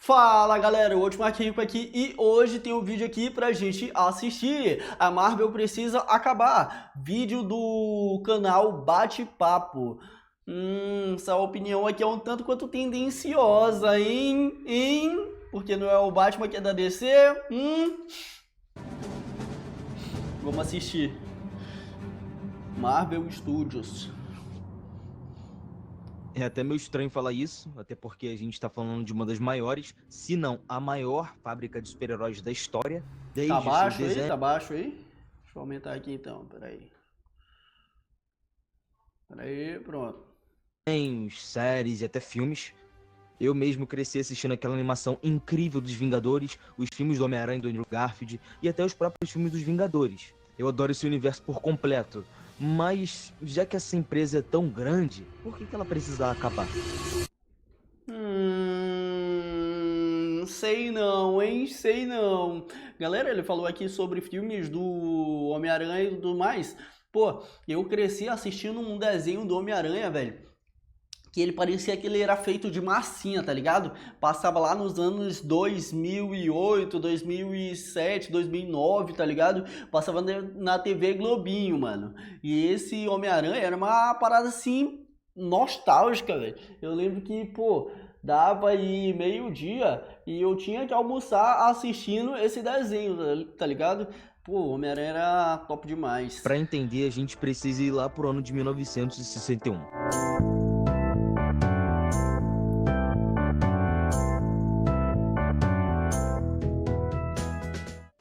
Fala galera, o Último Arquivo aqui e hoje tem um vídeo aqui pra gente assistir. A Marvel precisa acabar. Vídeo do canal Bate-Papo. Essa opinião aqui é um tanto quanto tendenciosa, hein? Porque não é o Batman que é da DC? Vamos assistir. Marvel Studios. É até meio estranho falar isso, até porque a gente tá falando de uma das maiores, se não a maior fábrica de super-heróis da história. Desde Tá baixo seu desenho... aí? Tá baixo aí? Deixa eu aumentar aqui então, peraí, pronto. Desenhos, séries e até filmes. Eu mesmo cresci assistindo aquela animação incrível dos Vingadores, os filmes do Homem-Aranha do Andrew Garfield e até os próprios filmes dos Vingadores. Eu adoro esse universo por completo. Mas, já que essa empresa é tão grande, por que ela precisa acabar? Sei não, hein? Sei não. Galera, ele falou aqui sobre filmes do Homem-Aranha e tudo mais. Pô, eu cresci assistindo um desenho do Homem-Aranha, velho. Que ele parecia que ele era feito de massinha, tá ligado? Passava lá nos anos 2008, 2007, 2009, tá ligado? Passava na TV Globinho, mano. E esse Homem-Aranha era uma parada assim, nostálgica, velho. Eu lembro que, pô, dava aí meio-dia e eu tinha que almoçar assistindo esse desenho, tá ligado? Pô, o Homem-Aranha era top demais. Pra entender, a gente precisa ir lá pro ano de 1961.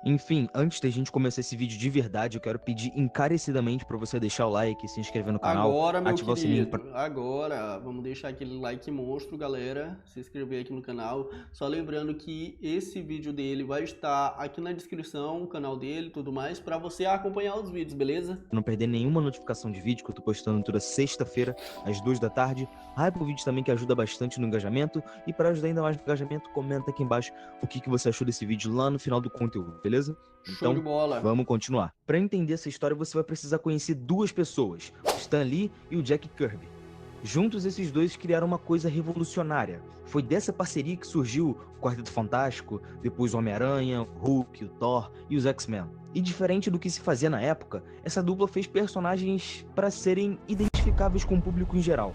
Enfim, antes da gente começar esse vídeo de verdade, eu quero pedir encarecidamente para você deixar o like, se inscrever no canal, agora, meu ativar querido, o sininho agora, vamos deixar aquele like monstro, galera, se inscrever aqui no canal. Só lembrando que esse vídeo dele vai estar aqui na descrição, o canal dele e tudo mais, para você acompanhar os vídeos, beleza? Não perder nenhuma notificação de vídeo que eu tô postando toda sexta-feira, às 2 da tarde. Hype o vídeo também, que ajuda bastante no engajamento. E para ajudar ainda mais no engajamento, comenta aqui embaixo o que você achou desse vídeo lá no final do conteúdo, beleza? Show de bola. Vamos continuar. Para entender essa história, você vai precisar conhecer duas pessoas, o Stan Lee e o Jack Kirby. Juntos, esses dois criaram uma coisa revolucionária. Foi dessa parceria que surgiu o Quarteto Fantástico, depois o Homem-Aranha, o Hulk, o Thor e os X-Men. E diferente do que se fazia na época, essa dupla fez personagens para serem identificáveis com o público em geral.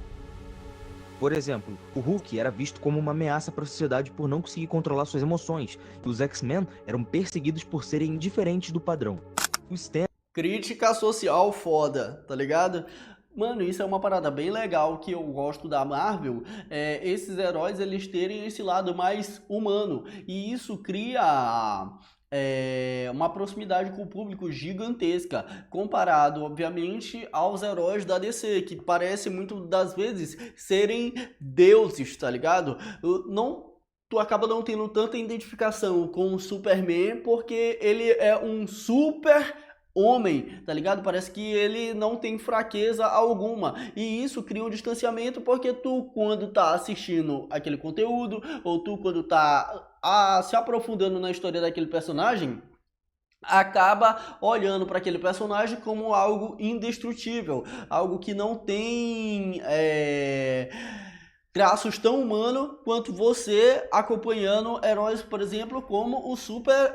Por exemplo, o Hulk era visto como uma ameaça para a sociedade por não conseguir controlar suas emoções, e os X-Men eram perseguidos por serem diferentes do padrão. O Stan... Crítica social foda, tá ligado? Mano, isso é uma parada bem legal que eu gosto da Marvel, esses heróis eles terem esse lado mais humano, e isso cria... uma proximidade com o público gigantesca, comparado, obviamente, aos heróis da DC, que parece muito das vezes serem deuses, tá ligado? Tu acaba não tendo tanta identificação com o Superman, porque ele é um super homem, tá ligado? Parece que ele não tem fraqueza alguma, e isso cria um distanciamento, porque tu, quando tá assistindo aquele conteúdo, ou tu, quando tá se aprofundando na história daquele personagem, acaba olhando para aquele personagem como algo indestrutível, algo que não tem traços tão humanos quanto você acompanhando heróis, por exemplo, como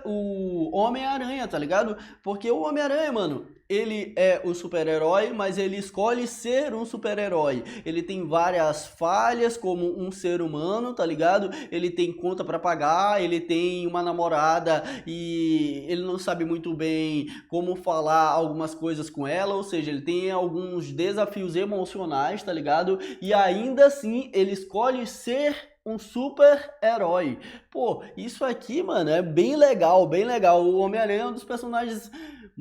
o Homem-Aranha, tá ligado? Porque o Homem-Aranha, mano, ele é o super-herói, mas ele escolhe ser um super-herói. Ele tem várias falhas como um ser humano, tá ligado? Ele tem conta pra pagar, ele tem uma namorada e ele não sabe muito bem como falar algumas coisas com ela, ou seja, ele tem alguns desafios emocionais, tá ligado? E ainda assim, ele escolhe ser um super-herói. Pô, isso aqui, mano, é bem legal, bem legal. O Homem-Aranha é um dos personagens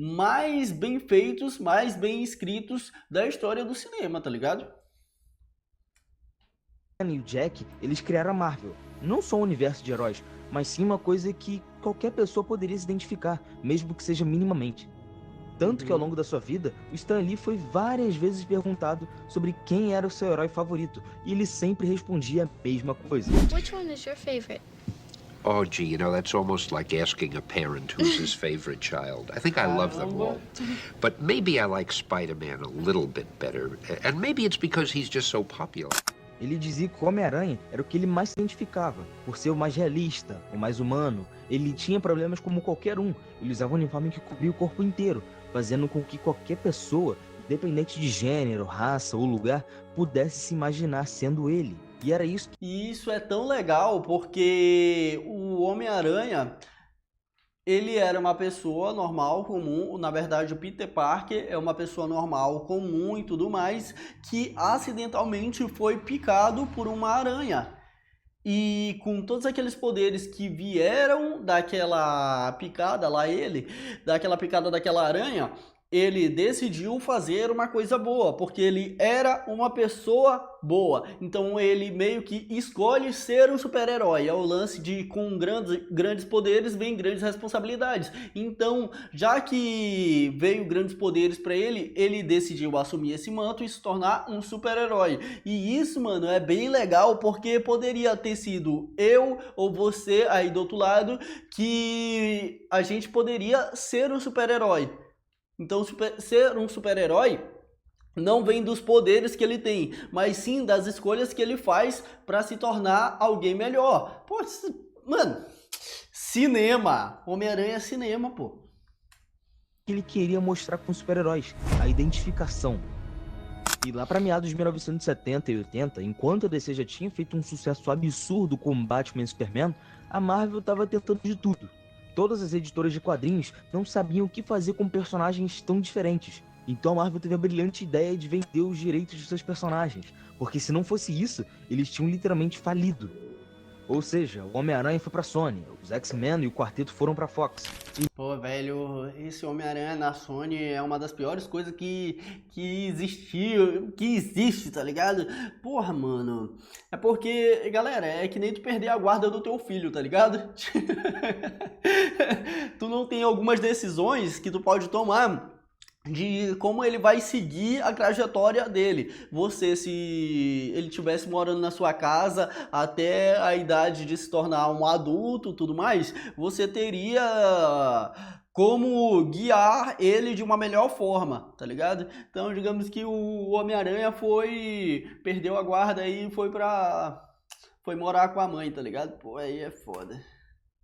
mais bem feitos, mais bem escritos da história do cinema, tá ligado? E o Jack, eles criaram a Marvel. Não só um universo de heróis, mas sim uma coisa que qualquer pessoa poderia se identificar, mesmo que seja minimamente. Tanto que ao longo da sua vida, o Stan Lee foi várias vezes perguntado sobre quem era o seu herói favorito, e ele sempre respondia a mesma coisa. Which one is your favorite? Oh, gee, you know, that's almost like asking a parent who's his favorite child. I think I love them all. But maybe I like Spider-Man a little bit better. And maybe it's because he's just so popular. Ele dizia que o Homem-Aranha era o que ele mais se identificava, por ser o mais realista, o mais humano. Ele tinha problemas como qualquer um, ele usava um uniforme que cobria o corpo inteiro, fazendo com que qualquer pessoa, independente de gênero, raça ou lugar, pudesse se imaginar sendo ele. E era isso. E isso é tão legal porque o Homem-Aranha, ele era uma pessoa normal, comum. Na verdade, o Peter Parker é uma pessoa normal, comum e tudo mais, que acidentalmente foi picado por uma aranha. E com todos aqueles poderes que vieram daquela picada lá, daquela picada daquela aranha, ele decidiu fazer uma coisa boa, porque ele era uma pessoa boa. Então ele meio que escolhe ser um super-herói. É o lance de com grandes poderes vem grandes responsabilidades. Então, já que veio grandes poderes para ele, ele decidiu assumir esse manto e se tornar um super-herói. E isso, mano, é bem legal, porque poderia ter sido eu ou você aí do outro lado, que a gente poderia ser um super-herói. Então, ser um super-herói não vem dos poderes que ele tem, mas sim das escolhas que ele faz para se tornar alguém melhor. Pô, mano, cinema. Homem-Aranha é cinema, pô. Ele queria mostrar com os super-heróis, a identificação. E lá para meados de 1970 e 80, enquanto a DC já tinha feito um sucesso absurdo com Batman e Superman, a Marvel estava tentando de tudo. Todas as editoras de quadrinhos não sabiam o que fazer com personagens tão diferentes. Então a Marvel teve a brilhante ideia de vender os direitos de seus personagens, porque se não fosse isso, eles tinham literalmente falido. Ou seja, o Homem-Aranha foi pra Sony, os X-Men e o Quarteto foram pra Fox. Pô, velho, esse Homem-Aranha na Sony é uma das piores coisas que existiu, que existe, tá ligado? Porra, mano, é porque, galera, é que nem tu perder a guarda do teu filho, tá ligado? Tu não tem algumas decisões que tu pode tomar de como ele vai seguir a trajetória dele. Você, se ele tivesse morando na sua casa até a idade de se tornar um adulto, tudo mais, você teria como guiar ele de uma melhor forma, tá ligado? Então, digamos que o Homem-Aranha perdeu a guarda e foi morar com a mãe, tá ligado? Pô, aí é foda.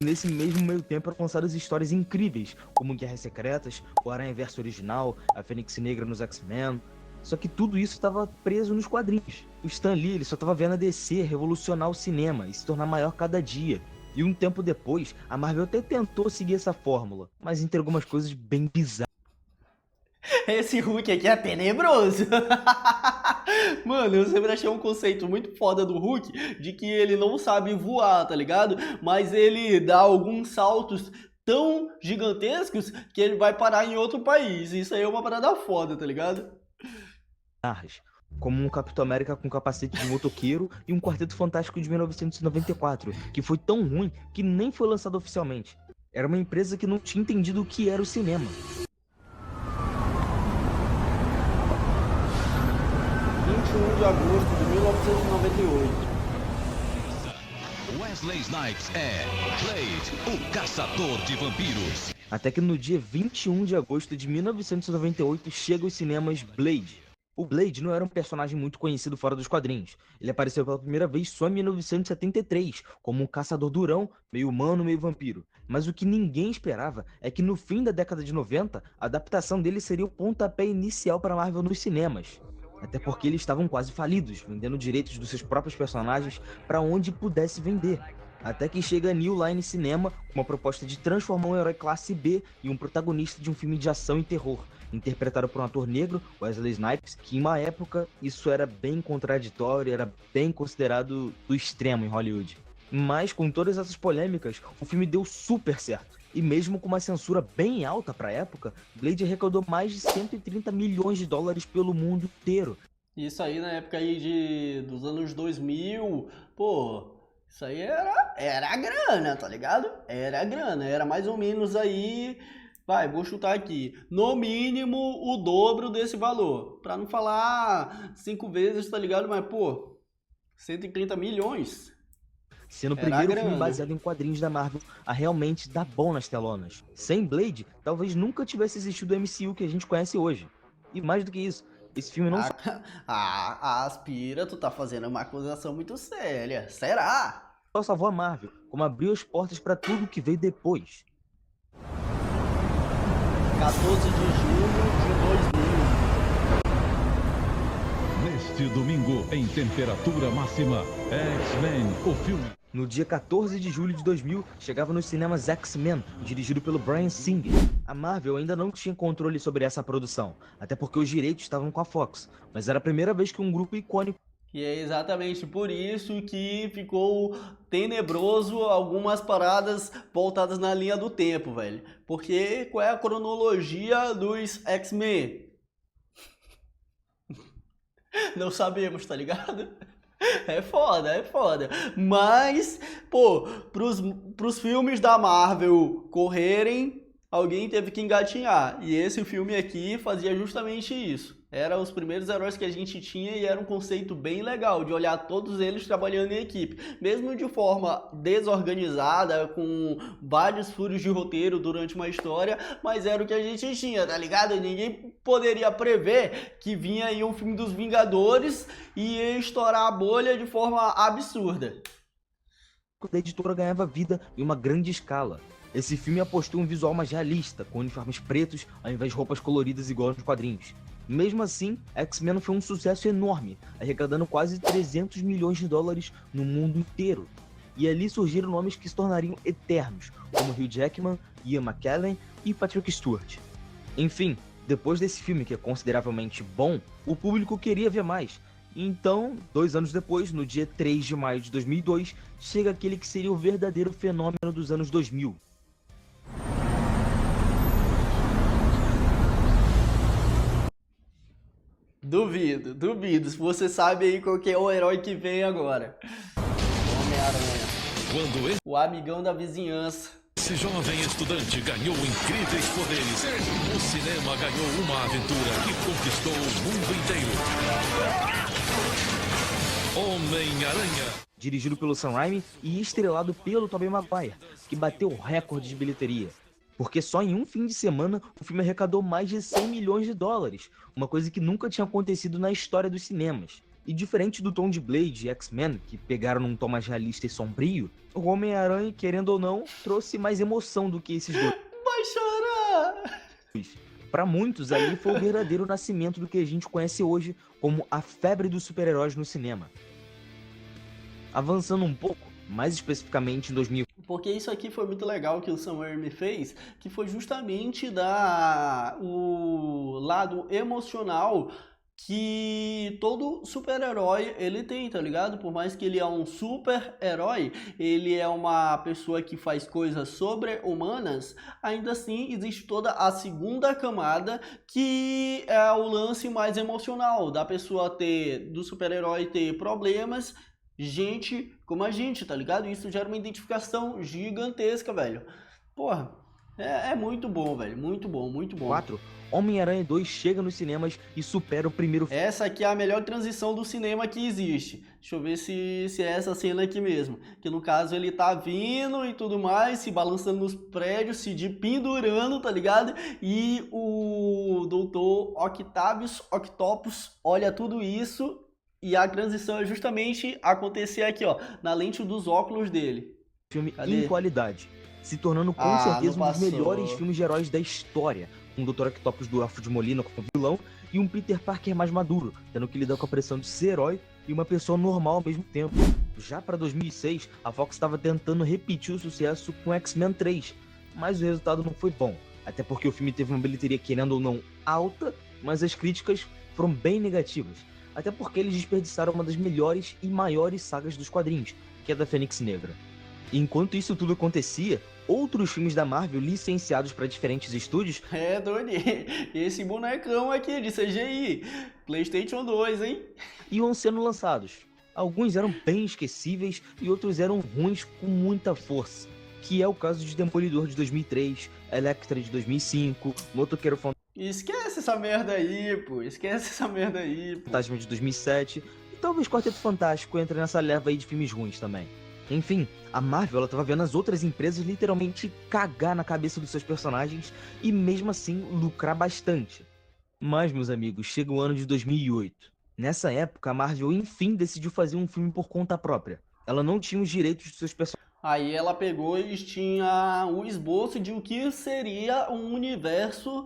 Nesse mesmo meio tempo eram lançadas histórias incríveis, como Guerras Secretas, o Aranha-Verso original, a Fênix Negra nos X-Men. Só que tudo isso estava preso nos quadrinhos. O Stan Lee ele só estava vendo a DC revolucionar o cinema e se tornar maior cada dia. E um tempo depois, a Marvel até tentou seguir essa fórmula, mas entregou umas coisas bem bizarras. Esse Hulk aqui é tenebroso. Mano, eu sempre achei um conceito muito foda do Hulk, de que ele não sabe voar, tá ligado? Mas ele dá alguns saltos tão gigantescos que ele vai parar em outro país. Isso aí é uma parada foda, tá ligado? Como um Capitão América com capacete de motoqueiro e um Quarteto Fantástico de 1994, que foi tão ruim que nem foi lançado oficialmente. Era uma empresa que não tinha entendido o que era o cinema. 21 de agosto de 1998. Wesley Snipes é Blade, o caçador de vampiros. Até que no dia 21 de agosto de 1998 chega aos cinemas Blade. O Blade não era um personagem muito conhecido fora dos quadrinhos. Ele apareceu pela primeira vez só em 1973, como um caçador durão, meio humano, meio vampiro. Mas o que ninguém esperava é que no fim da década de 90, a adaptação dele seria o pontapé inicial para a Marvel nos cinemas. Até porque eles estavam quase falidos, vendendo direitos dos seus próprios personagens para onde pudesse vender. Até que chega a New Line Cinema com uma proposta de transformar um herói classe B em um protagonista de um filme de ação e terror, interpretado por um ator negro, Wesley Snipes, que em uma época isso era bem contraditório, era bem considerado do extremo em Hollywood. Mas com todas essas polêmicas, o filme deu super certo. E mesmo com uma censura bem alta para a época, Blade arrecadou mais de 130 milhões de dólares pelo mundo inteiro. Isso aí na época aí dos anos 2000, pô, isso aí era grana, tá ligado? Era grana, era mais ou menos aí, vou chutar aqui, no mínimo o dobro desse valor. Pra não falar 5 vezes, tá ligado? Mas, pô, 130 milhões. Sendo o primeiro filme baseado em quadrinhos da Marvel a realmente dar bom nas telonas. Sem Blade, talvez nunca tivesse existido o MCU que a gente conhece hoje. E mais do que isso, esse filme não Aspira, tu tá fazendo uma acusação muito séria. Será? só salvou a Marvel, como abriu as portas para tudo que veio depois. 14 de julho de 2000. Neste domingo, em temperatura máxima, X-Men, o filme. No dia 14 de julho de 2000, chegava nos cinemas X-Men, dirigido pelo Bryan Singer. A Marvel ainda não tinha controle sobre essa produção, até porque os direitos estavam com a Fox, mas era a primeira vez que um grupo icônico E é exatamente por isso que ficou tenebroso algumas paradas voltadas na linha do tempo, velho. Porque qual é a cronologia dos X-Men? Não sabemos, tá ligado? É foda, é foda. Mas, pô, pros filmes da Marvel correrem, alguém teve que engatinhar. E esse filme aqui fazia justamente isso. Eram os primeiros heróis que a gente tinha e era um conceito bem legal de olhar todos eles trabalhando em equipe. Mesmo de forma desorganizada, com vários furos de roteiro durante uma história, mas era o que a gente tinha, tá ligado? Ninguém poderia prever que vinha aí um filme dos Vingadores e ia estourar a bolha de forma absurda. da editora ganhava vida em uma grande escala. Esse filme apostou em um visual mais realista, com uniformes pretos ao invés de roupas coloridas igual nos quadrinhos. Mesmo assim, X-Men foi um sucesso enorme, arrecadando quase 300 milhões de dólares no mundo inteiro. E ali surgiram nomes que se tornariam eternos, como Hugh Jackman, Ian McKellen e Patrick Stewart. Enfim, depois desse filme que é consideravelmente bom, o público queria ver mais. Então, 2 anos depois, no dia 3 de maio de 2002, chega aquele que seria o verdadeiro fenômeno dos anos 2000. Duvido, duvido. Se você sabe aí qual que é o herói que vem agora. Homem-Aranha. Quando O amigão da vizinhança. esse jovem estudante ganhou incríveis poderes, o cinema ganhou uma aventura que conquistou o mundo inteiro. Homem-Aranha. Dirigido pelo Sam Raimi e estrelado pelo Tobey Maguire, que bateu o recorde de bilheteria. Porque só em um fim de semana o filme arrecadou mais de 100 milhões de dólares, uma coisa que nunca tinha acontecido na história dos cinemas. E diferente do tom de Blade e X-Men, que pegaram num tom mais realista e sombrio, o Homem-Aranha, querendo ou não, trouxe mais emoção do que esses dois. Vai chorar! Para muitos, ali foi o verdadeiro nascimento do que a gente conhece hoje como a febre dos super-heróis no cinema. Avançando um pouco, mais especificamente em 2000. Porque isso aqui foi muito legal que o Sam Raimi fez, que foi justamente dar o lado emocional que todo super-herói ele tem, tá ligado? Por mais que ele é um super-herói, ele é uma pessoa que faz coisas sobre-humanas, ainda assim existe toda a segunda camada que é o lance mais emocional, da pessoa ter, do super-herói ter problemas, gente como a gente, tá ligado? Isso gera uma identificação gigantesca, velho. Porra, é muito bom, velho, muito bom, muito bom. 4, Homem-Aranha 2 chega nos cinemas e supera o primeiro filme. Essa aqui é a melhor transição do cinema que existe. Deixa eu ver se é essa cena aqui mesmo. Que no caso ele tá vindo e tudo mais, se balançando nos prédios, se pendurando, tá ligado? E o Dr. Octavius Octopus olha tudo isso e a transição é justamente acontecer aqui, ó, na lente dos óculos dele. Filme Cadê? em qualidade, se tornando com Ah, certeza não um dos passou. melhores filmes de heróis da história. Um Dr. Octopus do Alfred Molina como vilão e um Peter Parker mais maduro, tendo que lidar com a pressão de ser herói e uma pessoa normal ao mesmo tempo. Já para 2006, a Fox estava tentando repetir o sucesso com X-Men 3, mas o resultado não foi bom, até porque o filme teve uma bilheteria querendo ou não alta, mas as críticas foram bem negativas, até porque eles desperdiçaram uma das melhores e maiores sagas dos quadrinhos, que é da Fênix Negra. E enquanto isso tudo acontecia, outros filmes da Marvel licenciados para diferentes estúdios É, Doni, esse bonecão aqui de CGI, PlayStation 2, hein? iam sendo lançados. Alguns eram bem esquecíveis e outros eram ruins com muita força, que é o caso de Demolidor de 2003, Elektra de 2005, Motoqueiro Esquece essa merda aí, pô. Esquece essa merda aí, pô. Fantasma de 2007 e talvez Quarteto Fantástico entre nessa leva aí de filmes ruins também. Enfim, a Marvel ela tava vendo as outras empresas literalmente cagar na cabeça dos seus personagens e mesmo assim lucrar bastante. Mas, meus amigos, chega o ano de 2008. Nessa época, a Marvel enfim decidiu fazer um filme por conta própria. Ela não tinha os direitos dos seus personagens. Aí ela pegou e tinha um esboço de o que seria um universo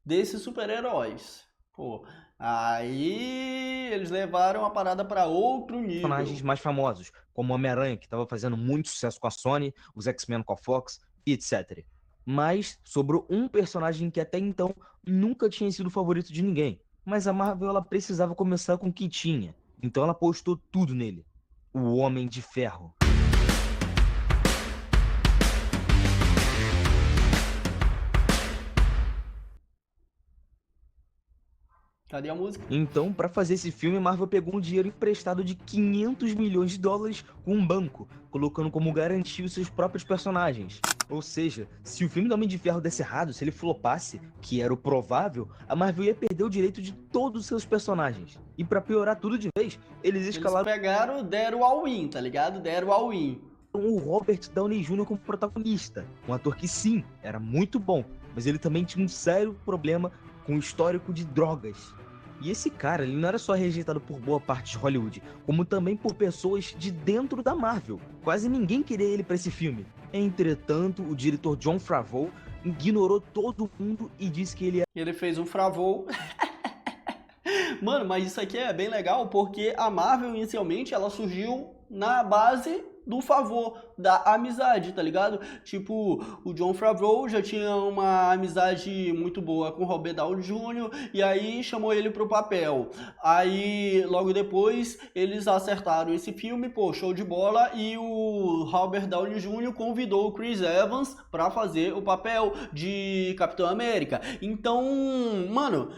desses super-heróis. Pô, aí eles levaram a parada para outro nível. Mais famosos, como o Homem-Aranha, que estava fazendo muito sucesso com a Sony, os X-Men com a Fox, e etc. Mas sobrou um personagem que até então nunca tinha sido favorito de ninguém. Mas a Marvel ela precisava começar com o que tinha. Então ela apostou tudo nele. O Homem de Ferro. Cadê a música? Então, para fazer esse filme, a Marvel pegou um dinheiro emprestado de 500 milhões de dólares com um banco, colocando como garantia os seus próprios personagens. Ou seja, se o filme do Homem de Ferro desse errado, se ele flopasse, que era o provável, a Marvel ia perder o direito de todos os seus personagens. E para piorar tudo de vez, eles escalaram Eles pegaram, deram all-in, tá ligado? Deram all-in. o Robert Downey Jr. como protagonista. Um ator que sim, era muito bom, mas ele também tinha um sério problema com o histórico de drogas. E esse cara, ele não era só rejeitado por boa parte de Hollywood, como também por pessoas de dentro da Marvel. Quase ninguém queria ele para esse filme. Entretanto, o diretor Jon Favreau ignorou todo mundo e disse que ele Ele fez um Favreau. Mano, mas isso aqui é bem legal porque a Marvel inicialmente ela surgiu na base do favor, da amizade, tá ligado? Tipo, o Jon Favreau já tinha uma amizade muito boa com o Robert Downey Jr. e aí chamou ele pro papel. Aí, logo depois, eles acertaram esse filme, pô, show de bola, e o Robert Downey Jr. convidou o Chris Evans pra fazer o papel de Capitão América. Então, mano,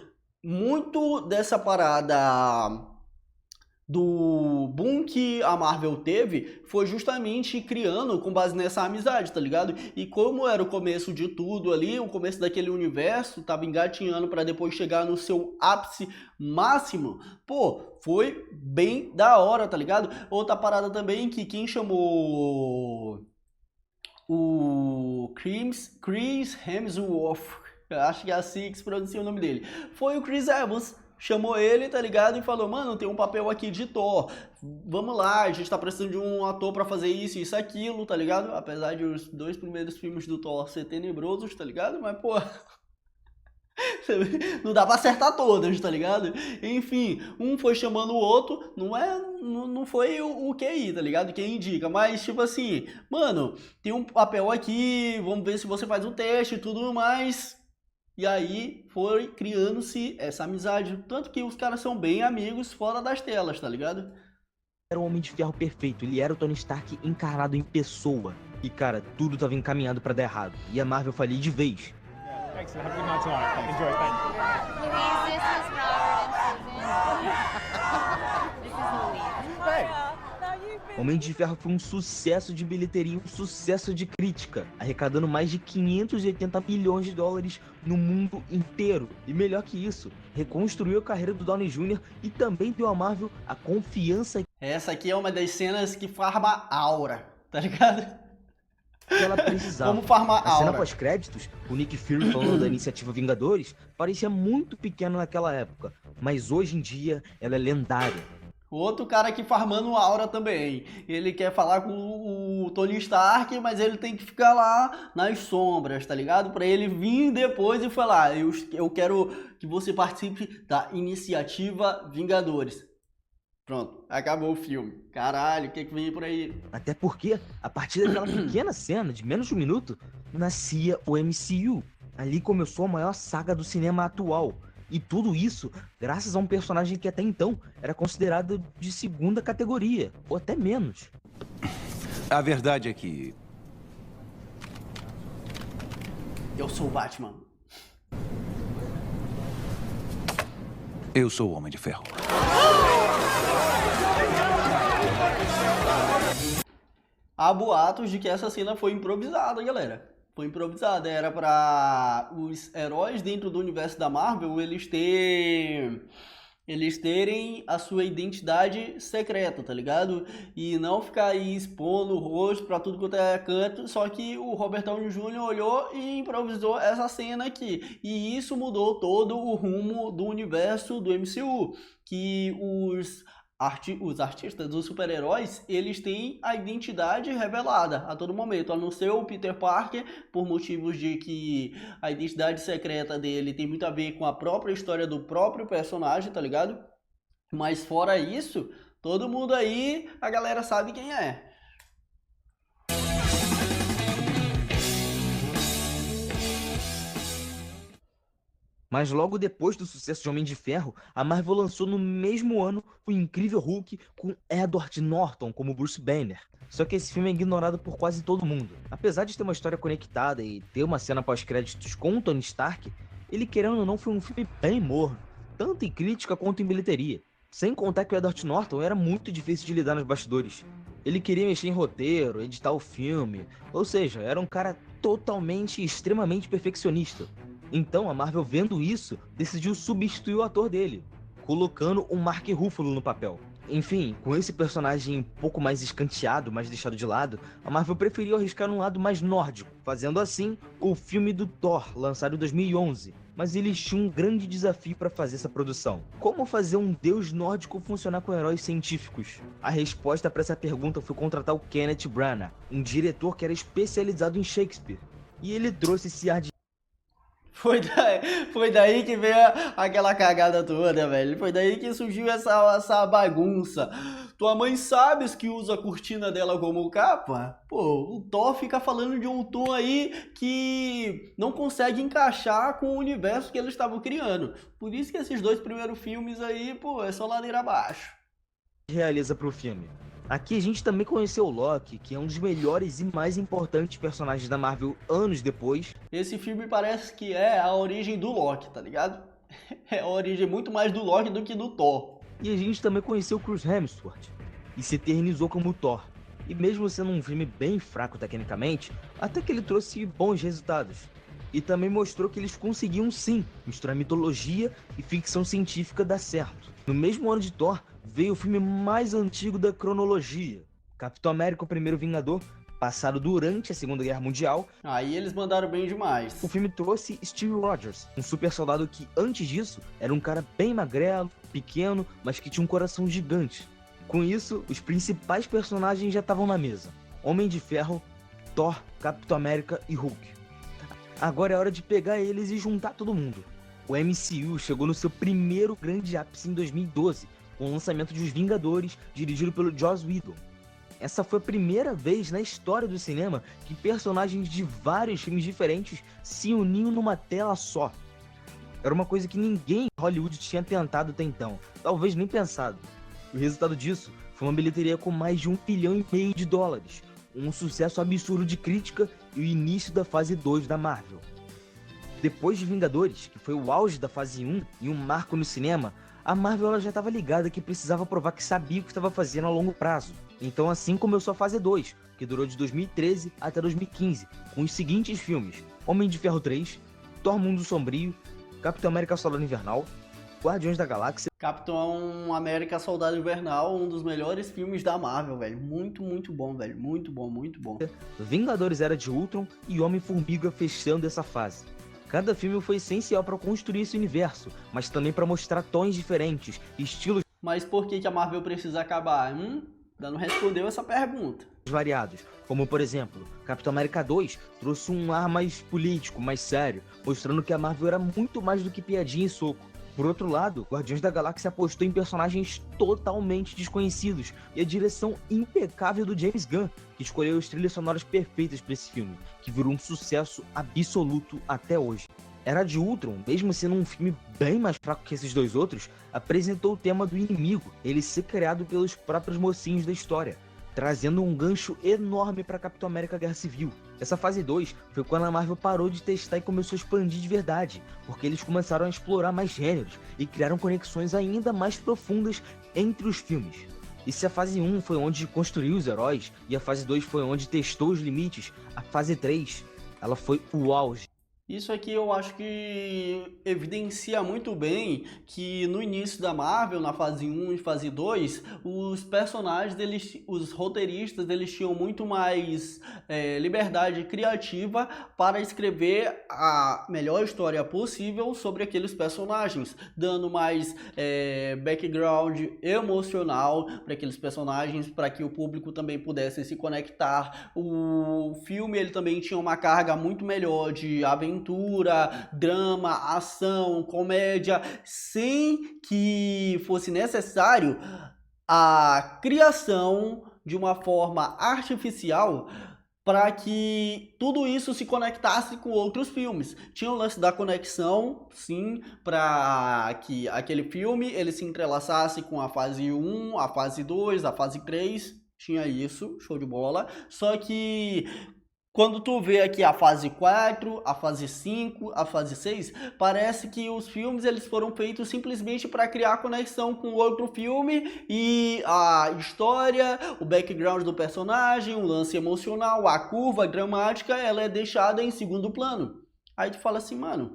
muito dessa parada do boom que a Marvel teve foi justamente criando com base nessa amizade, tá ligado? E como era o começo de tudo ali, o começo daquele universo, tava engatinhando pra depois chegar no seu ápice máximo, pô, foi bem da hora, tá ligado? Outra parada também que quem chamou o Chris Hemsworth, eu acho que é assim que se pronuncia o nome dele, foi o Chris Evans. Chamou ele, tá ligado? E falou, mano, tem um papel aqui de Thor. Vamos lá, a gente tá precisando de um ator pra fazer isso, isso, aquilo, tá ligado? Apesar de os 2 primeiros filmes do Thor ser tenebrosos, tá ligado? Mas, pô... não dá pra acertar todas, tá ligado? Enfim, um foi chamando o outro, não foi o QI, tá ligado? Quem indica, mas tipo assim, mano, tem um papel aqui, vamos ver se você faz o teste e tudo mais... E aí foi criando-se essa amizade. Tanto que os caras são bem amigos fora das telas, tá ligado? era o Homem de Ferro perfeito, ele era o Tony Stark encarnado em pessoa. E cara, tudo tava encaminhado pra dar errado. E a Marvel falia de vez. Excellent. Have a good night tonight. Enjoy. Thank you. Louise, this is Robert and Susan. This is Louise. Hey. Homem de Ferro foi um sucesso de bilheteria, um sucesso de crítica, arrecadando mais de 580 milhões de dólares no mundo inteiro. E melhor que isso, reconstruiu a carreira do Downey Jr. e também deu à Marvel a confiança Essa aqui é uma das cenas que farma aura, tá ligado? que ela precisava. Como farmar A cena aura. pós-créditos, o Nick Fury falando da iniciativa Vingadores, parecia muito pequena naquela época, mas hoje em dia ela é lendária. Outro cara aqui farmando aura também. Ele quer falar com o Tony Stark, mas ele tem que ficar lá nas sombras, tá ligado? Pra ele vir depois e falar, eu quero que você participe da iniciativa Vingadores. Pronto, acabou o filme. Caralho, o que vem por aí? Até porque, a partir daquela pequena cena de menos de um minuto, nascia o MCU. Ali começou a maior saga do cinema atual. E tudo isso graças a um personagem que até então era considerado de segunda categoria, ou até menos. A verdade é que Eu sou o Batman. eu sou o Homem de Ferro. Há boatos de que essa cena foi improvisada, galera. Foi improvisada. Era pra os heróis dentro do universo da Marvel, eles terem eles terem a sua identidade secreta, tá ligado? E não ficar aí expondo o rosto pra tudo quanto é canto, só que o Robert Downey Jr. olhou e improvisou essa cena aqui. E isso mudou todo o rumo do universo do MCU, que os artistas, os super-heróis, eles têm a identidade revelada a todo momento, a não ser o Peter Parker, por motivos de que a identidade secreta dele tem muito a ver com a própria história do próprio personagem, tá ligado? Mas fora isso, todo mundo aí, a galera sabe quem é. Mas logo depois do sucesso de Homem de Ferro, a Marvel lançou no mesmo ano o Incrível Hulk com Edward Norton como Bruce Banner. Só que esse filme é ignorado por quase todo mundo. Apesar de ter uma história conectada e ter uma cena pós-créditos com Tony Stark, ele, querendo ou não, foi um filme bem morno, tanto em crítica quanto em bilheteria. Sem contar que o Edward Norton era muito difícil de lidar nos bastidores. Ele queria mexer em roteiro, editar o filme, ou seja, era um cara totalmente e extremamente perfeccionista. Então a Marvel, vendo isso, decidiu substituir o ator dele, colocando o Mark Ruffalo no papel. Enfim, com esse personagem um pouco mais escanteado, mais deixado de lado, a Marvel preferiu arriscar num lado mais nórdico, fazendo assim o filme do Thor, lançado em 2011. Mas eles tinham um grande desafio para fazer essa produção. Como fazer um deus nórdico funcionar com heróis científicos? A resposta para essa pergunta foi contratar o Kenneth Branagh, um diretor que era especializado em Shakespeare. E ele trouxe esse ar de Foi daí que veio aquela cagada toda, velho. Foi daí que surgiu essa bagunça. Tua mãe sabes que usa a cortina dela como capa? Pô, o Thor fica falando de um tom aí que não consegue encaixar com o universo que eles estavam criando. Por isso que esses dois primeiros filmes aí, pô, é só ladeira abaixo. realiza pro filme. Aqui a gente também conheceu o Loki, que é um dos melhores e mais importantes personagens da Marvel anos depois. Esse filme parece que é a origem do Loki, tá ligado? É a origem muito mais do Loki do que do Thor. E a gente também conheceu o Chris Hemsworth, e se eternizou como Thor. E mesmo sendo um filme bem fraco tecnicamente, até que ele trouxe bons resultados. E também mostrou que eles conseguiam sim misturar mitologia e ficção científica dar certo. No mesmo ano de Thor, veio o filme mais antigo da cronologia, Capitão América, o Primeiro Vingador, passado durante a Segunda Guerra Mundial. Aí eles mandaram bem demais. O filme trouxe Steve Rogers, um super soldado que antes disso era um cara bem magrelo, pequeno, mas que tinha um coração gigante. Com isso, os principais personagens já estavam na mesa: Homem de Ferro, Thor, Capitão América e Hulk. Agora é hora de pegar eles e juntar todo mundo. O MCU chegou no seu primeiro grande ápice em 2012, com o lançamento de Os Vingadores, dirigido pelo Joss Whedon. Essa foi a primeira vez na história do cinema que personagens de vários filmes diferentes se uniam numa tela só. Era uma coisa que ninguém em Hollywood tinha tentado até então, talvez nem pensado. O resultado disso foi uma bilheteria com mais de $1,5 bilhão, um sucesso absurdo de crítica e o início da fase 2 da Marvel. Depois de Vingadores, que foi o auge da fase 1 e um marco no cinema, a Marvel ela já estava ligada que precisava provar que sabia o que estava fazendo a longo prazo. Então assim começou a fase 2, que durou de 2013 até 2015, com os seguintes filmes: Homem de Ferro 3, Thor Mundo Sombrio, Capitão América Soldado Invernal, Guardiões da Galáxia. Capitão América Soldado Invernal, um dos melhores filmes da Marvel, velho. Muito, muito bom, velho. Muito bom, muito bom. Vingadores Era de Ultron e Homem-Formiga fechando essa fase. Cada filme foi essencial para construir esse universo, mas também para mostrar tons diferentes, estilos Mas por que a Marvel precisa acabar? Ainda não respondeu essa pergunta. variados, como por exemplo, Capitão América 2 trouxe um ar mais político, mais sério, mostrando que a Marvel era muito mais do que piadinha e soco. Por outro lado, Guardiões da Galáxia apostou em personagens totalmente desconhecidos e a direção impecável do James Gunn, que escolheu as trilhas sonoras perfeitas para esse filme, que virou um sucesso absoluto até hoje. Era de Ultron, mesmo sendo um filme bem mais fraco que esses dois outros, apresentou o tema do inimigo, ele ser criado pelos próprios mocinhos da história, trazendo um gancho enorme para Capitão América Guerra Civil. Essa fase 2 foi quando a Marvel parou de testar e começou a expandir de verdade, porque eles começaram a explorar mais gêneros e criaram conexões ainda mais profundas entre os filmes. E se a fase 1 foi onde construiu os heróis e a fase 2 foi onde testou os limites, a fase 3 ela foi o auge. Isso aqui eu acho que evidencia muito bem que no início da Marvel, na fase 1 e fase 2, os personagens, os roteiristas, eles tinham muito mais liberdade criativa para escrever a melhor história possível sobre aqueles personagens, dando mais background emocional para aqueles personagens, para que o público também pudesse se conectar. O filme ele também tinha uma carga muito melhor de aventura, drama, ação, comédia, sem que fosse necessário a criação de uma forma artificial para que tudo isso se conectasse com outros filmes. Tinha o lance da conexão, sim, para que aquele filme ele se entrelaçasse com a fase 1, a fase 2, a fase 3. Tinha isso, show de bola. Só que quando tu vê aqui a fase 4, a fase 5, a fase 6, parece que os filmes eles foram feitos simplesmente para criar conexão com outro filme e a história, o background do personagem, o lance emocional, a curva dramática, ela é deixada em segundo plano. Aí tu fala assim, mano,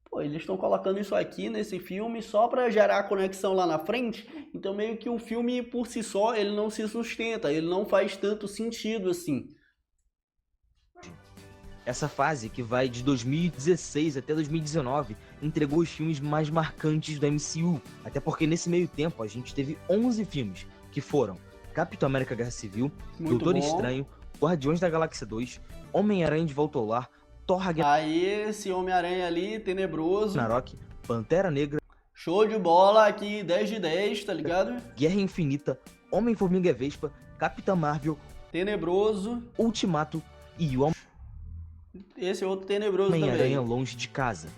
pô, eles estão colocando isso aqui nesse filme só para gerar conexão lá na frente, então meio que o filme por si só ele não se sustenta, ele não faz tanto sentido assim. Essa fase, que vai de 2016 até 2019, entregou os filmes mais marcantes do MCU. Até porque nesse meio tempo a gente teve 11 filmes, que foram Capitão América Guerra Civil, Muito Doutor bom. Estranho, Guardiões da Galáxia 2, Homem-Aranha de Volta ao Lar, Thor Aí esse Homem-Aranha ali, tenebroso, Ragnarok, Pantera Negra, show de bola aqui, 10 de 10, tá ligado? Guerra Infinita, Homem-Formiga e Vespa, Capitã Marvel, Tenebroso, Ultimato e o esse outro tenebroso Homem-Aranha também. Longe de Casa.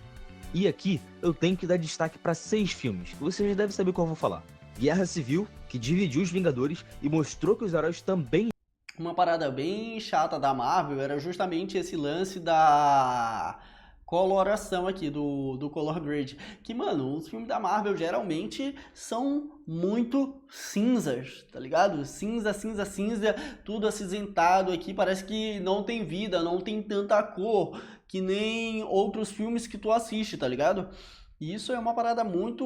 E aqui eu tenho que dar destaque para 6 filmes, que você já deve saber qual eu vou falar. Guerra Civil, que dividiu os Vingadores e mostrou que os heróis também... Uma parada bem chata da Marvel era justamente esse lance da coloração aqui, do color grade. Que, mano, os filmes da Marvel geralmente são muito cinzas, tá ligado? Cinza, cinza, cinza, tudo acinzentado aqui, parece que não tem vida, não tem tanta cor, que nem outros filmes que tu assiste, tá ligado? E isso é uma parada muito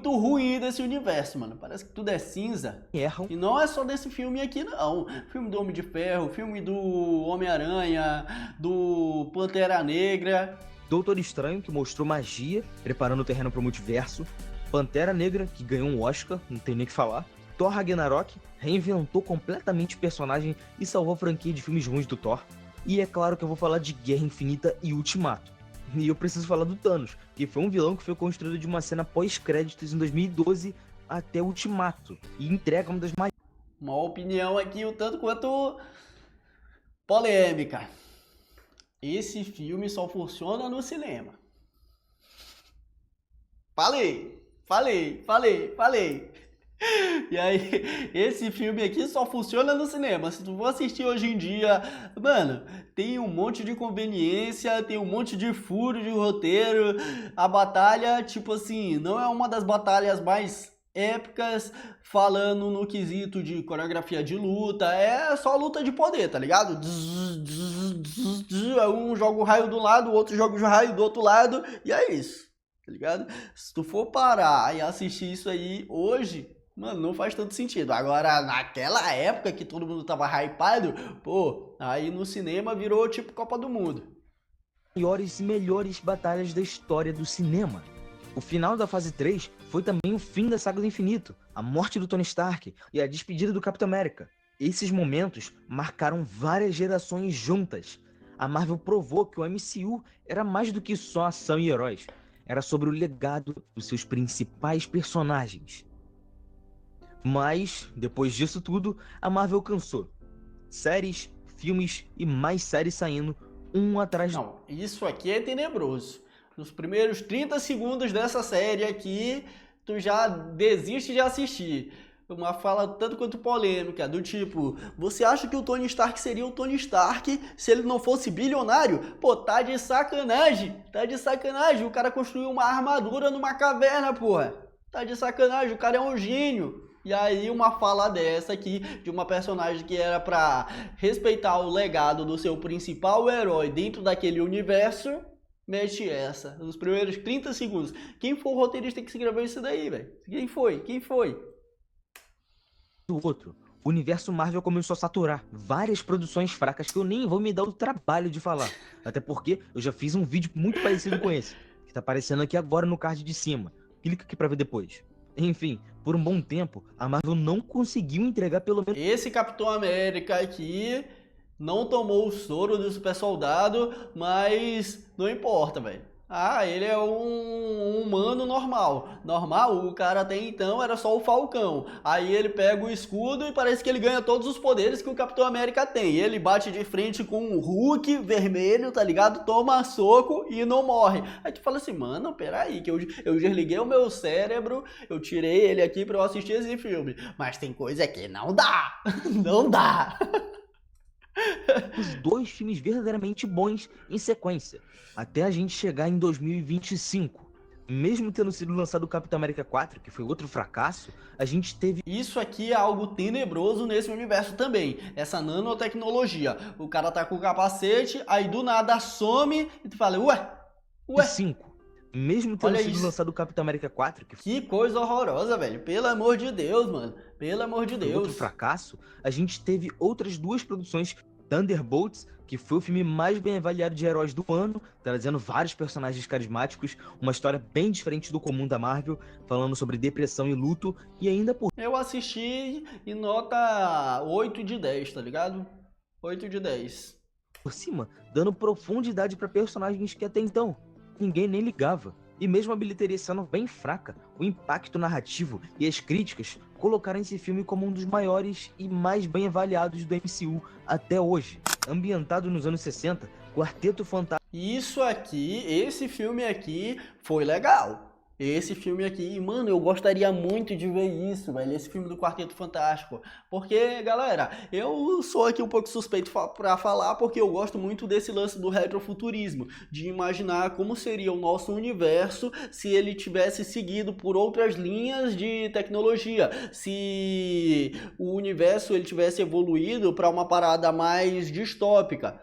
ruim desse universo, mano. Parece que tudo é cinza. erram E não é só desse filme aqui, não. Filme do Homem de Ferro, filme do Homem-Aranha, do Pantera Negra. Doutor Estranho, que mostrou magia, preparando o terreno para o multiverso. Pantera Negra, que ganhou um Oscar, não tem nem o que falar. Thor Ragnarok, reinventou completamente o personagem e salvou a franquia de filmes ruins do Thor. E é claro que eu vou falar de Guerra Infinita e Ultimato. E eu preciso falar do Thanos, que foi um vilão que foi construído de uma cena pós-créditos em 2012 até Ultimato. E entrega uma das mais... Uma opinião aqui um tanto quanto polêmica. Esse filme só funciona no cinema. Falei. E aí, esse filme aqui só funciona no cinema. Se tu for assistir hoje em dia, mano, tem um monte de conveniência, tem um monte de furo de roteiro. A batalha, tipo assim, não é uma das batalhas mais épicas, falando no quesito de coreografia de luta, é só luta de poder, tá ligado? Um joga o raio do lado, o outro joga o raio do outro lado, e é isso, tá ligado? Se tu for parar e assistir isso aí hoje, mano, não faz tanto sentido. Agora, naquela época que todo mundo tava hypado, pô, aí no cinema virou tipo Copa do Mundo. maiores e melhores batalhas da história do cinema. O final da fase 3 foi também o fim da Saga do Infinito, a morte do Tony Stark e a despedida do Capitão América. Esses momentos marcaram várias gerações juntas. A Marvel provou que o MCU era mais do que só ação e heróis. Era sobre o legado dos seus principais personagens. Mas, depois disso tudo, a Marvel cansou. Séries, filmes e mais séries saindo, um atrás do... Não, isso aqui é tenebroso. Nos primeiros 30 segundos dessa série aqui, tu já desiste de assistir. Uma fala tanto quanto polêmica, do tipo, você acha que o Tony Stark seria o Tony Stark se ele não fosse bilionário? Pô, tá de sacanagem, o cara construiu uma armadura numa caverna, porra. Tá de sacanagem, o cara é um gênio. E aí uma fala dessa aqui, de uma personagem que era pra respeitar o legado do seu principal herói dentro daquele universo, mete essa, nos primeiros 30 segundos. Quem foi o roteirista que escreveu isso daí, velho? Quem foi? Quem foi? Do outro, o universo Marvel começou a saturar várias produções fracas que eu nem vou me dar o trabalho de falar. Até porque eu já fiz um vídeo muito parecido com esse, que tá aparecendo aqui agora no card de cima. Clica aqui pra ver depois. Enfim, por um bom tempo, a Marvel não conseguiu entregar pelo menos Esse Capitão América aqui não tomou o soro do super soldado, mas não importa, velho. Ah, ele é um humano normal. Normal, o cara até então era só o Falcão. Aí ele pega o escudo e parece que ele ganha todos os poderes que o Capitão América tem. Ele bate de frente com o Hulk vermelho, tá ligado? Toma soco e não morre. Aí tu fala assim, mano, peraí, que eu desliguei o meu cérebro, eu tirei ele aqui pra eu assistir esse filme. Mas tem coisa que não dá. Não dá. os 2 filmes verdadeiramente bons em sequência, até a gente chegar em 2025. Mesmo tendo sido lançado o Capitão América 4, que foi outro fracasso, a gente teve Isso aqui é algo tenebroso nesse universo também. Essa nanotecnologia. O cara tá com o capacete, aí do nada some e tu fala, ué, 5. Mesmo tendo Olha sido isso. lançado o Capitão América 4, que que coisa horrorosa, velho. Pelo amor de Deus, mano. Pelo amor de foi outro Deus. fracasso, a gente teve outras 2 produções, Thunderbolts, que foi o filme mais bem avaliado de heróis do ano, trazendo vários personagens carismáticos, uma história bem diferente do comum da Marvel, falando sobre depressão e luto, e ainda por Eu assisti e nota 8 de 10, tá ligado? 8 de 10. cima, dando profundidade para personagens que até então ninguém nem ligava. E mesmo a bilheteria sendo bem fraca, o impacto narrativo e as críticas colocaram esse filme como um dos maiores e mais bem avaliados do MCU até hoje. Ambientado nos anos 60, Quarteto Fantástico Isso aqui, esse filme aqui foi legal. Esse filme aqui, mano, eu gostaria muito de ver isso, velho, esse filme do Quarteto Fantástico. Porque, galera, eu sou aqui um pouco suspeito pra falar, porque eu gosto muito desse lance do retrofuturismo, de imaginar como seria o nosso universo se ele tivesse seguido por outras linhas de tecnologia, se o universo ele tivesse evoluído para uma parada mais distópica.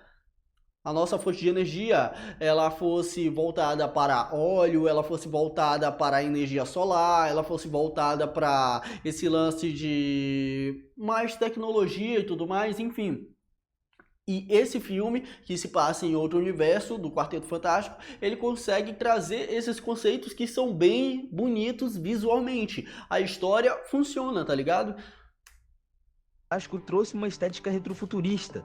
A nossa fonte de energia, ela fosse voltada para óleo, ela fosse voltada para a energia solar, ela fosse voltada para esse lance de mais tecnologia e tudo mais, enfim. E esse filme, que se passa em outro universo, do Quarteto Fantástico, ele consegue trazer esses conceitos que são bem bonitos visualmente. A história funciona, tá ligado? trouxe uma estética retrofuturista,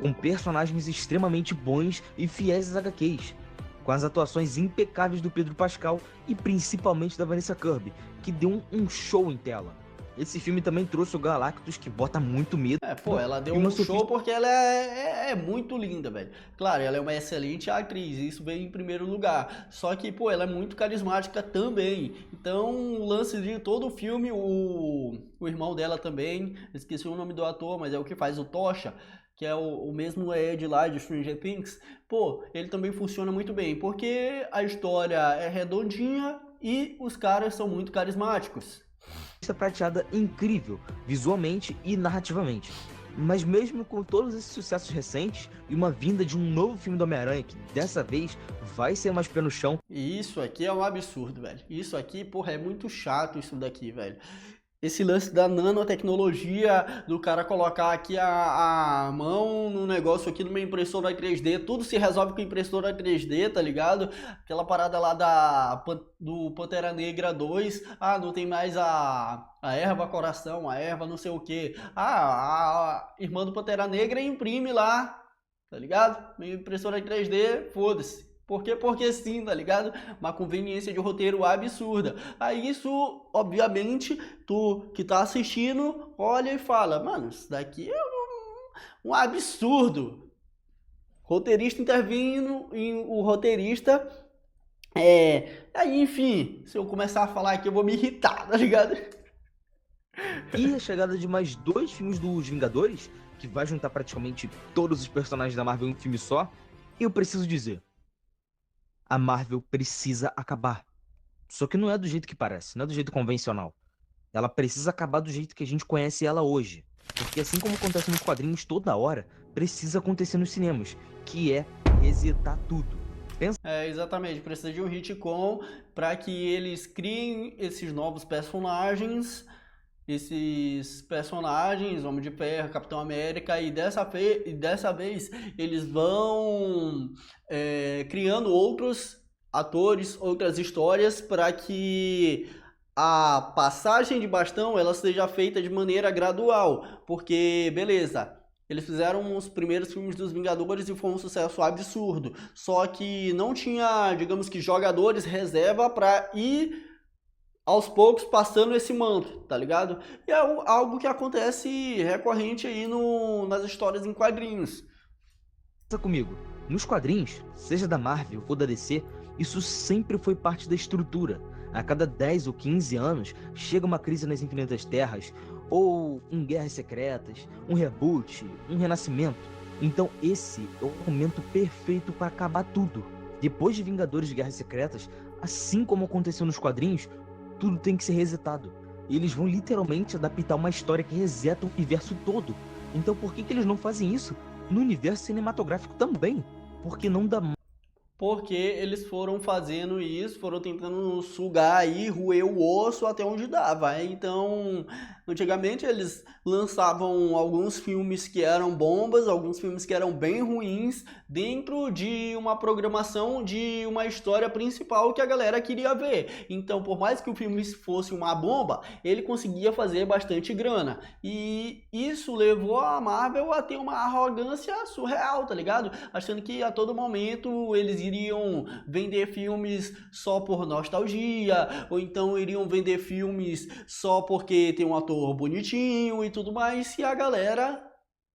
com personagens extremamente bons e fiéis às HQs, com as atuações impecáveis do Pedro Pascal e principalmente da Vanessa Kirby, que deu um show em tela. Esse filme também trouxe o Galactus, que bota muito medo. Ela deu E uma um show porque ela é muito linda, velho. Claro, ela é uma excelente atriz, isso vem em primeiro lugar. Só que, ela é muito carismática também. Então, o lance de todo o filme, o irmão dela também, esqueci o nome do ator, mas é o que faz o Tocha, que é o mesmo Ed lá de Stranger Things, ele também funciona muito bem, porque a história é redondinha e os caras são muito carismáticos. Prateada incrível, visualmente e narrativamente. Mas mesmo com todos esses sucessos recentes e uma vinda de um novo filme do Homem-Aranha, que dessa vez vai ser mais pé no chão. Isso aqui é um absurdo, velho. Isso aqui, é muito chato isso daqui, velho. Esse lance da nanotecnologia, do cara colocar aqui a mão no negócio aqui numa impressora 3D, tudo se resolve com impressora 3D, tá ligado? Aquela parada lá do Pantera Negra 2, não tem mais a erva coração, a erva não sei o que. A irmã do Pantera Negra imprime lá, tá ligado? Impressora 3D, foda-se. Por quê? Porque sim, tá ligado? Uma conveniência de roteiro absurda. Aí isso, obviamente, tu que tá assistindo, olha e fala, mano, isso daqui é um absurdo. Roteirista intervindo em o roteirista. Aí, enfim, se eu começar a falar aqui, eu vou me irritar, tá ligado? E a chegada de mais 2 filmes dos Vingadores, que vai juntar praticamente todos os personagens da Marvel em um filme só, eu preciso dizer, a Marvel precisa acabar. Só que não é do jeito que parece, não é do jeito convencional. Ela precisa acabar do jeito que a gente conhece ela hoje. Porque assim como acontece nos quadrinhos toda hora, precisa acontecer nos cinemas, que é resetar tudo. Exatamente, precisa de um retcon para que eles criem esses novos personagens, Homem de Ferro, Capitão América, e dessa vez eles vão criando outros atores, outras histórias para que a passagem de bastão ela seja feita de maneira gradual, porque beleza, eles fizeram os primeiros filmes dos Vingadores e foi um sucesso absurdo, só que não tinha, digamos que, jogadores reserva para ir aos poucos passando esse manto, tá ligado? E é algo que acontece recorrente aí nas histórias em quadrinhos. Pensa comigo, nos quadrinhos, seja da Marvel ou da DC, isso sempre foi parte da estrutura. A cada 10 ou 15 anos, chega uma crise nas Infinitas Terras, ou um Guerras Secretas, um reboot, um renascimento. Então esse é o momento perfeito para acabar tudo. Depois de Vingadores de Guerras Secretas, assim como aconteceu nos quadrinhos, tudo tem que ser resetado. E eles vão literalmente adaptar uma história que reseta o universo todo. Então por que eles não fazem isso no universo cinematográfico também? Porque não dá. Porque eles foram fazendo isso, foram tentando sugar aí, roer o osso até onde dava. Então, antigamente eles lançavam alguns filmes que eram bombas, alguns filmes que eram bem ruins, dentro de uma programação de uma história principal que a galera queria ver. Então, por mais que o filme fosse uma bomba, ele conseguia fazer bastante grana. E isso levou a Marvel a ter uma arrogância surreal, tá ligado? Achando que a todo momento eles iriam vender filmes só por nostalgia, ou então iriam vender filmes só porque tem um ator bonitinho e tudo mais, e a galera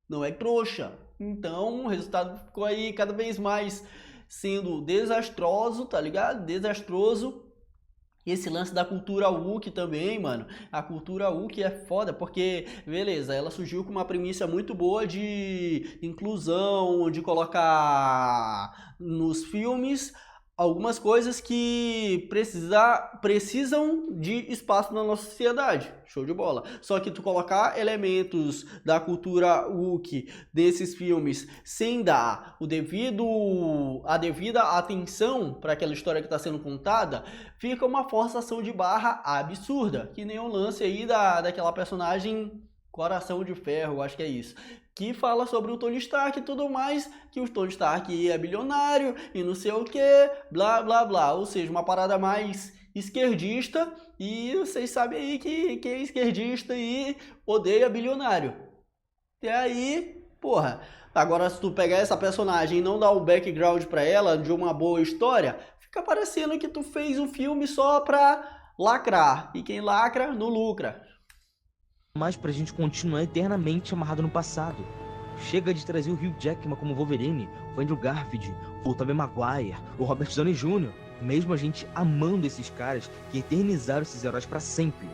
não é trouxa. Então o resultado ficou aí cada vez mais sendo desastroso, tá ligado? Desastroso. E esse lance da cultura woke também, mano. A cultura woke é foda, porque, beleza, ela surgiu com uma premissa muito boa de inclusão, de colocar nos filmes algumas coisas que precisam de espaço na nossa sociedade. Show de bola. Só que tu colocar elementos da cultura woke desses filmes sem dar a devida atenção para aquela história que está sendo contada, fica uma forçação de barra absurda. Que nem o lance aí daquela personagem Coração de Ferro, acho que é isso, que fala sobre o Tony Stark e tudo mais, que o Tony Stark é bilionário e não sei o que, blá blá blá, ou seja, uma parada mais esquerdista, e vocês sabem aí que quem é esquerdista e odeia bilionário. E aí, porra, agora se tu pegar essa personagem e não dar o background pra ela de uma boa história, fica parecendo que tu fez um filme só pra lacrar, e quem lacra não lucra. Mas pra gente continuar eternamente amarrado no passado. Chega de trazer o Hugh Jackman como Wolverine, o Andrew Garfield, o Tobey Maguire, o Robert Downey Jr., mesmo a gente amando esses caras que eternizaram esses heróis pra sempre.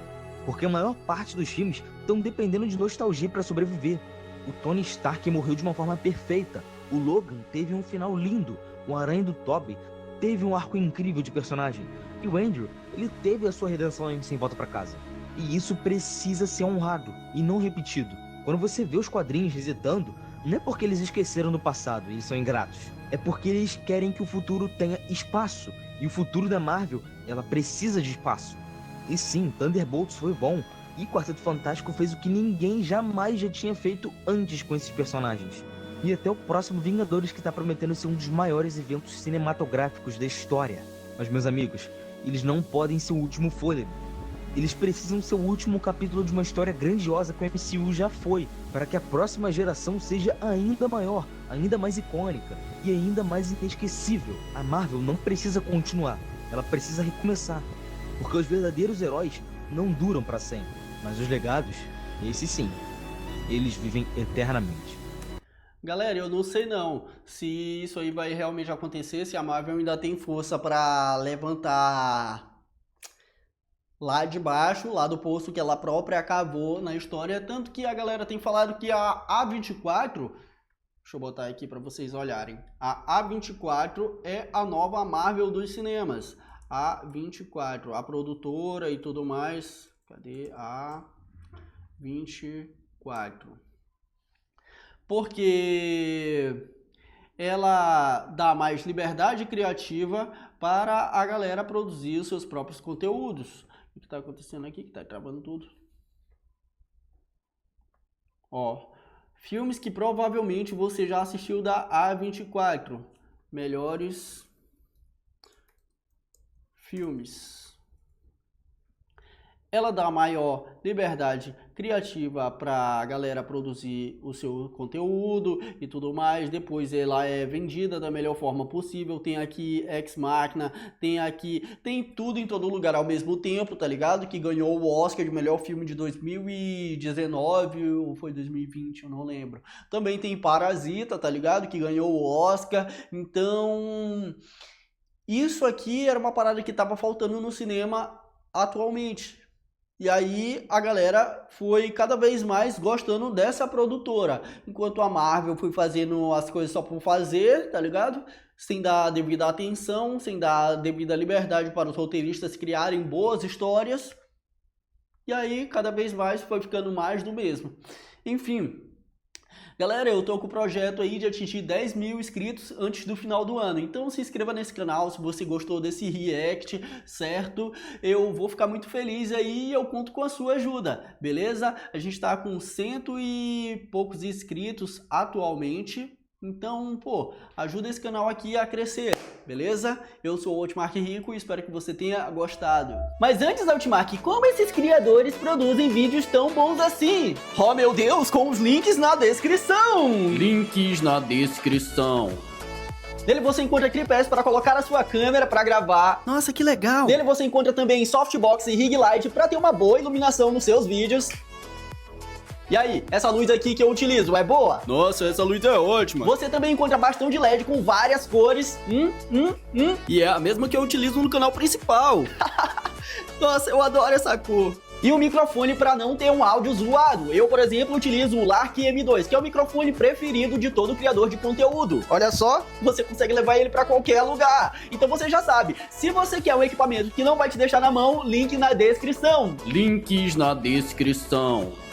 Porque a maior parte dos filmes estão dependendo de nostalgia pra sobreviver. O Tony Stark morreu de uma forma perfeita, o Logan teve um final lindo, o Aranha do Tobey teve um arco incrível de personagem, e o Andrew, ele teve a sua redenção em Sem Volta Pra Casa. E isso precisa ser honrado e não repetido. Quando você vê os quadrinhos resetando, não é porque eles esqueceram do passado e eles são ingratos. É porque eles querem que o futuro tenha espaço. E o futuro da Marvel, ela precisa de espaço. E sim, Thunderbolts foi bom. E Quarteto Fantástico fez o que ninguém jamais já tinha feito antes com esses personagens. E até o próximo Vingadores, que está prometendo ser um dos maiores eventos cinematográficos da história. Mas, meus amigos, eles não podem ser o último fôlego. Eles precisam ser o último capítulo de uma história grandiosa que o MCU já foi, para que a próxima geração seja ainda maior, ainda mais icônica e ainda mais inesquecível. A Marvel não precisa continuar, ela precisa recomeçar, porque os verdadeiros heróis não duram para sempre, mas os legados, esses sim, eles vivem eternamente. Galera, eu não sei não se isso aí vai realmente acontecer, se a Marvel ainda tem força para levantar lá de baixo, lá do poço que ela própria cavou na história, tanto que a galera tem falado que a A24, deixa eu botar aqui para vocês olharem, a A24 é a nova Marvel dos cinemas, a A24, a produtora e tudo mais, Cadê a 24? Porque ela dá mais liberdade criativa para a galera produzir os seus próprios conteúdos. O que está acontecendo aqui? Que está travando tudo. Ó, filmes que provavelmente você já assistiu da A24. Melhores filmes. Ela dá maior liberdade criativa para a galera produzir o seu conteúdo e tudo mais. Depois ela é vendida da melhor forma possível. Tem aqui Ex Machina, tem tudo em todo lugar ao mesmo tempo, tá ligado? Que ganhou o Oscar de melhor filme de 2019 ou foi 2020, eu não lembro. Também tem Parasita, tá ligado? Que ganhou o Oscar. Então, isso aqui era uma parada que tava faltando no cinema atualmente. E aí a galera foi cada vez mais gostando dessa produtora. Enquanto a Marvel foi fazendo as coisas só por fazer, tá ligado? Sem dar a devida atenção, sem dar a devida liberdade para os roteiristas criarem boas histórias. E aí cada vez mais foi ficando mais do mesmo. Enfim. Galera, eu tô com o projeto aí de atingir 10 mil inscritos antes do final do ano. Então se inscreva nesse canal se você gostou desse react, certo? Eu vou ficar muito feliz aí e eu conto com a sua ajuda, beleza? A gente tá com 100 e poucos inscritos atualmente. Então, pô, ajuda esse canal aqui a crescer, beleza? Eu sou o Outmark Rico e espero que você tenha gostado. Mas antes, Outmark, como esses criadores produzem vídeos tão bons assim? Oh, meu Deus, com os links na descrição! Links na descrição. Nele você encontra tripés para colocar a sua câmera para gravar. Nossa, que legal! Nele você encontra também softbox e rig light para ter uma boa iluminação nos seus vídeos. E aí, essa luz aqui que eu utilizo, é boa? Nossa, essa luz é ótima. Você também encontra bastão de LED com várias cores. E é a mesma que eu utilizo no canal principal. Nossa, eu adoro essa cor. E o microfone para não ter um áudio zoado. Eu, por exemplo, utilizo o Lark M2, que é o microfone preferido de todo criador de conteúdo. Olha só, você consegue levar ele para qualquer lugar. Então você já sabe, se você quer um equipamento que não vai te deixar na mão, link na descrição. Links na descrição.